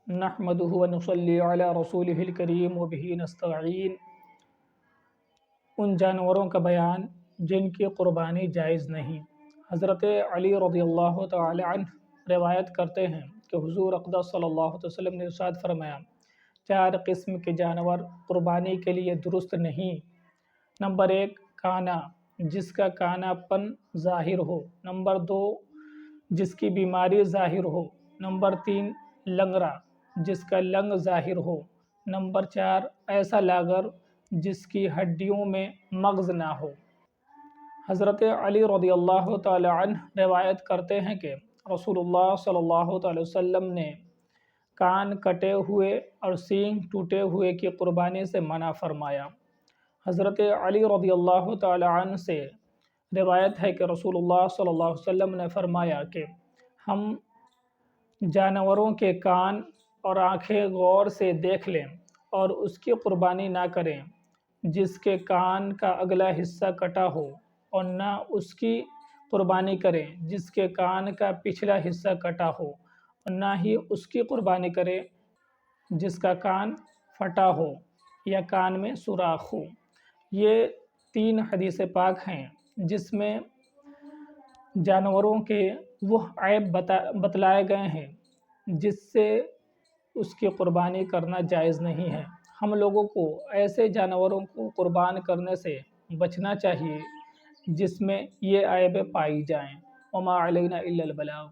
नहमदुहु व नुसल्ली अला रसूलिहिल करीम व बिही नस्तईन। उन जानवरों का बयान जिनकी क़ुरबानी जायज़ नहीं। हज़रत अली रज़ियल्लाहु तआला अन्हु रिवायत करते हैं कि हुज़ूर अक़दस सल्लल्लाहु अलैहि वसल्लम ने इरशाद फरमाया, 4 किस्म के जानवर क़ुरबानी के लिए दुरुस्त नहीं। नंबर 1, काना, जिसका कानापन ज़ाहिर हो। नंबर 2, जिसकी बीमारी ज़ाहिर हो। नंबर 3, लंगड़ा, जिसका लंग ज़ाहिर हो। नंबर 4, ऐसा लागर जिसकी हड्डियों में मग़ज़ ना हो। हज़रत अली रज़ियल्लाहु तआला अन्हु रिवायत करते हैं कि रसूलुल्लाह सल्लल्लाहु अलैहि वसल्लम ने कान कटे हुए और सींग टूटे हुए की क़ुरबानी से मना फरमाया। हज़रत अली रज़ियल्लाहु तआला अन्हु से रिवायत है कि रसूलुल्लाह सल्लल्लाहु अलैहि वसल्लम ने फरमाया कि हम जानवरों के कान और आँखें गौर से देख लें और उसकी क़ुरबानी ना करें जिसके कान का अगला हिस्सा कटा हो, और ना उसकी क़ुरबानी करें जिसके कान का पिछला हिस्सा कटा हो, और ना ही उसकी क़ुरबानी करें जिसका कान फटा हो या कान में सुराख हो। ये 3 हदीस पाक हैं जिसमें जानवरों के वह ऐब बतलाए गए हैं जिससे उसकी क़ुरबानी करना जायज़ नहीं है। हम लोगों को ऐसे जानवरों को क़ुरबान करने से बचना चाहिए जिसमें ये ऐबें पाई जाएँ। वमा अलैना इल्लल बलाग।